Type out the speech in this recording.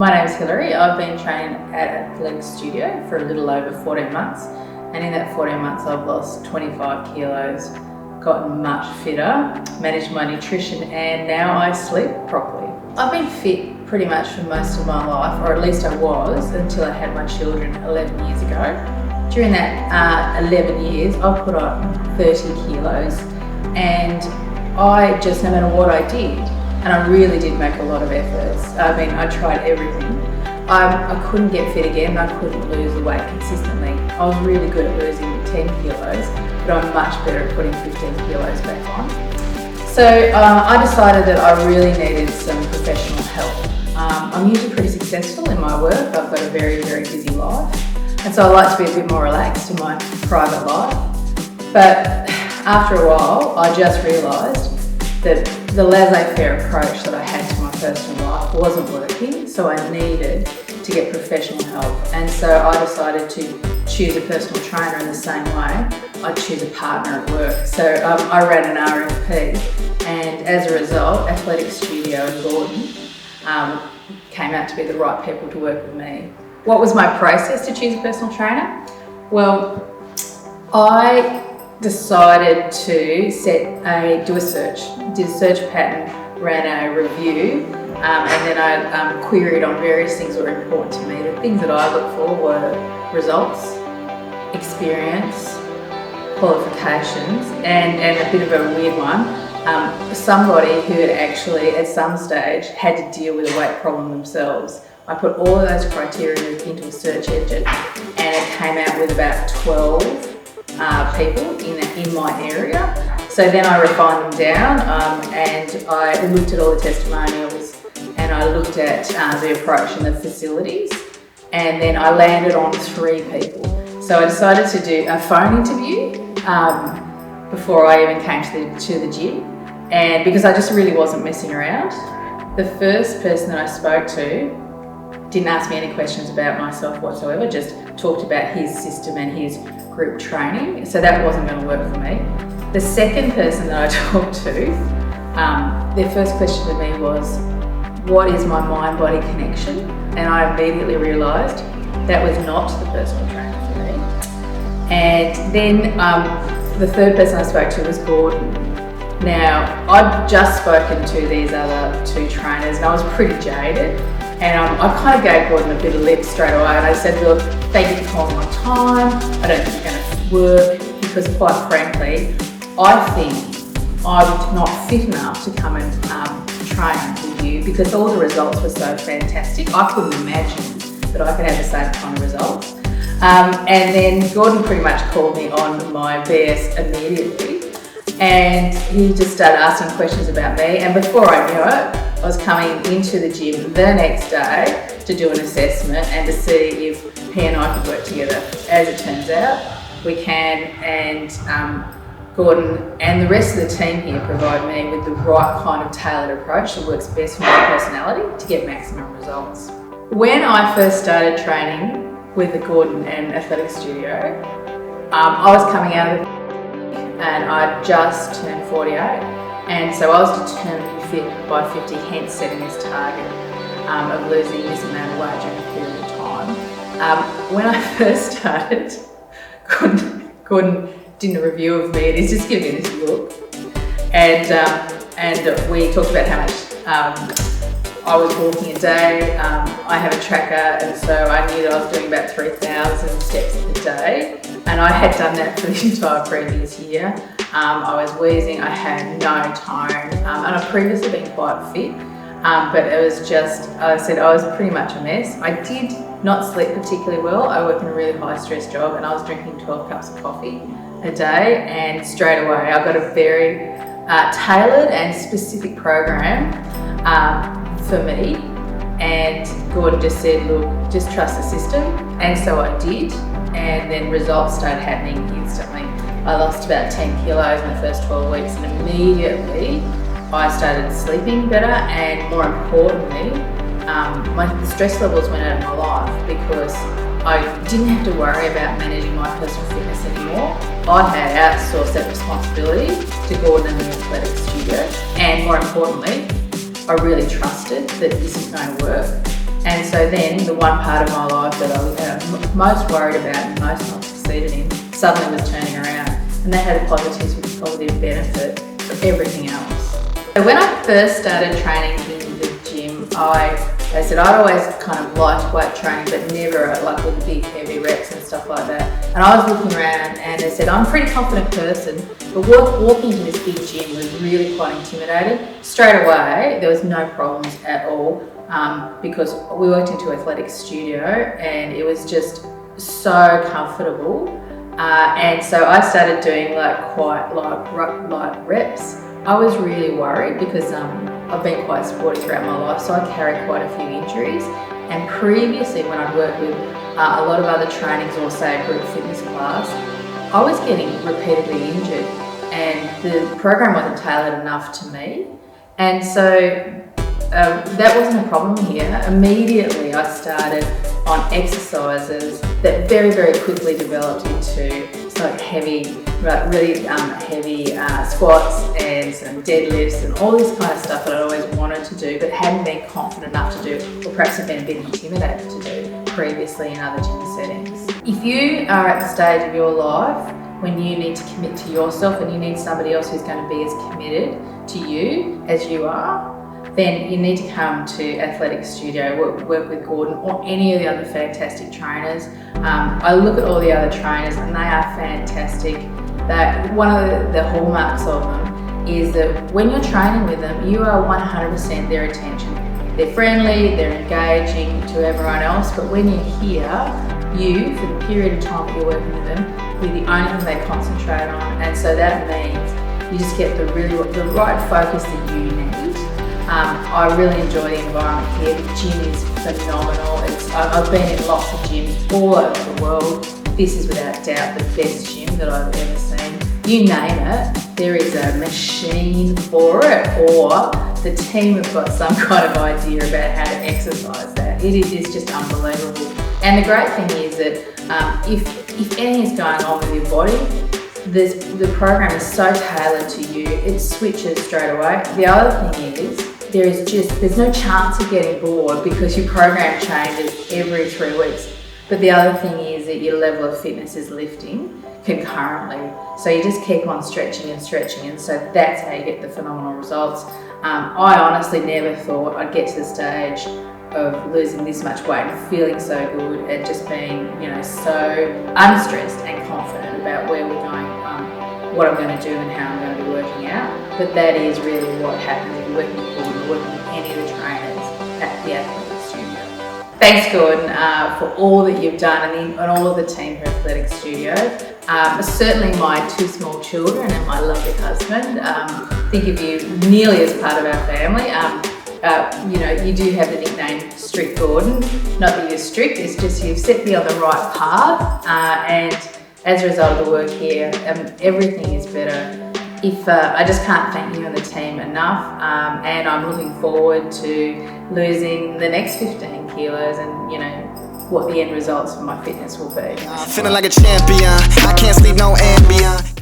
My name is Hilary. I've been training at Athletic Studio for a little over 14 months, and in that 14 months I've lost 25 kilos, gotten much fitter, managed my nutrition, and now I sleep properly. I've been fit pretty much for most of my life, or at least I was, until I had my children 11 years ago. During that 11 years I've put on 30 kilos, and I just, no matter what I did, and I really did make a lot of efforts. I mean, I tried everything. I couldn't get fit again, I couldn't lose the weight consistently. I was really good at losing 10 kilos, but I'm much better at putting 15 kilos back on. So I decided that I really needed some professional help. I'm usually pretty successful in my work. I've got a very, very busy life. And so I like to be a bit more relaxed in my private life. But after a while, I just realised that the laissez-faire approach that I had to my personal life wasn't working, so I needed to get professional help. And so I decided to choose a personal trainer in the same way I'd choose a partner at work. So I ran an RFP, and as a result, Athletic Studio and Gordon came out to be the right people to work with me. What was my process to choose a personal trainer? Well, I decided to do a search, did a search pattern, ran a review, and then I queried on various things that were important to me. The things that I looked for were results, experience, qualifications, and a bit of a weird one, somebody who had actually at some stage had to deal with a weight problem themselves. I put all of those criteria into a search engine, and it came out with about 12 people in my area. So then I refined them down, and I looked at all the testimonials, and I looked at the approach and the facilities, and then I landed on 3 people. So I decided to do a phone interview before I even came to the gym, and because I just really wasn't messing around. The first person that I spoke to didn't ask me any questions about myself whatsoever, just talked about his system and his group training, so that wasn't going to work for me. The second person that I talked to, their first question to me was, what is my mind-body connection? And I immediately realised that was not the personal trainer for me. And then the third person I spoke to was Gordon. Now, I'd just spoken to these other 2 trainers, and I was pretty jaded. And I kind of gave Gordon a bit of lip straight away, and I said, look, thank you for calling my time. I don't think it's going to work, because quite frankly, I think I'm not fit enough to come and train with you, because all the results were so fantastic. I couldn't imagine that I could have the same kind of results. And then Gordon pretty much called me on my BS immediately, and he just started asking questions about me, and before I knew it, I was coming into the gym the next day to do an assessment and to see if he and I could work together. As it turns out, we can, and Gordon and the rest of the team here provide me with the right kind of tailored approach that works best for my personality to get maximum results. When I first started training with the Gordon and Athletic Studio, I was coming out of the and I just turned 48, and so I was determined to be fit by 50, hence setting this target of losing this amount of weight during a period of time. When I first started, Gordon did a review of me, and he's just giving me this look, and we talked about how much I was walking a day. I have a tracker, and so I knew that I was doing about 3,000 steps a day, and I had done that for the entire previous year. I was wheezing, I had no tone, and I've previously been quite fit, but it was just, I said I was pretty much a mess. I did not sleep particularly well. I work in a really high stress job, and I was drinking 12 cups of coffee a day, and straight away I got a very tailored and specific program for me, and Gordon just said, look, just trust the system, and so I did, and then results started happening instantly. I lost about 10 kilos in the first 12 weeks, and immediately I started sleeping better, and more importantly, the stress levels went out of my life, because I didn't have to worry about managing my personal fitness anymore. I had outsourced that responsibility to Gordon and the Athletic Studio, and more importantly, I really trusted that this is going to work. And so then the one part of my life that I was most worried about and most not succeeded in suddenly was turning around. And that had a positive benefit for everything else. So when I first started training in the gym, I said I'd always kind of liked weight training, but never like with big heavy reps and stuff like that. And I was looking around and I said I'm a pretty confident person, but walking into this big gym was really quite intimidating. Straight away, there was no problems at all because we worked into athletic studio and it was just so comfortable. And so I started doing quite light reps. I was really worried because I've been quite sporty throughout my life, so I carried quite a few injuries. And previously, when I'd worked with a lot of other trainings or say a group fitness class, I was getting repeatedly injured and the program wasn't tailored enough to me. And so that wasn't a problem here. Immediately I started on exercises that very, very quickly developed into heavy squats and some deadlifts and all this kind of stuff that I always wanted to do but hadn't been confident enough to do, or perhaps had been a bit intimidated to do previously in other gym settings. If you are at the stage of your life when you need to commit to yourself and you need somebody else who's going to be as committed to you as you are, then you need to come to Athletic Studio, work with Gordon or any of the other fantastic trainers. I look at all the other trainers and they are fantastic. One of the hallmarks of them is that when you're training with them, you are 100% their attention. They're friendly, they're engaging to everyone else, but when you're here, you, for the period of time that you're working with them, you're the only thing they concentrate on, and so that means you just get the right focus that you need. I really enjoy the environment here. The gym is phenomenal. I've been in lots of gyms all over the world. This is without doubt the best gym that I've ever seen. You name it, there is a machine for it, or the team have got some kind of idea about how to exercise that. It is just unbelievable. And the great thing is that if anything is going on with your body, the program is so tailored to you, it switches straight away. The other thing is, there's no chance of getting bored because your program changes every 3 weeks. But the other thing is that your level of fitness is lifting concurrently. So you just keep on stretching and stretching, and so that's how you get the phenomenal results. I honestly never thought I'd get to the stage of losing this much weight and feeling so good and just being, so unstressed and confident about where we're going, what I'm going to do and how I'm going to be working out. But that is really what happens if you're working with Gordon or working with any of the trainers at the Athletic Studio. Thanks, Gordon, for all that you've done and all of the team here at Athletic Studio. Certainly my 2 small children and my lovely husband think of you nearly as part of our family. You do have the nickname Strict Gordon. Not that you're strict, it's just you've set me on the right path, and as a result of the work here, everything is better. I just can't thank you and the team enough, and I'm looking forward to losing the next 15 kilos and what the end results for my fitness will be. Feeling like a champion, I can't sleep, no Ambien.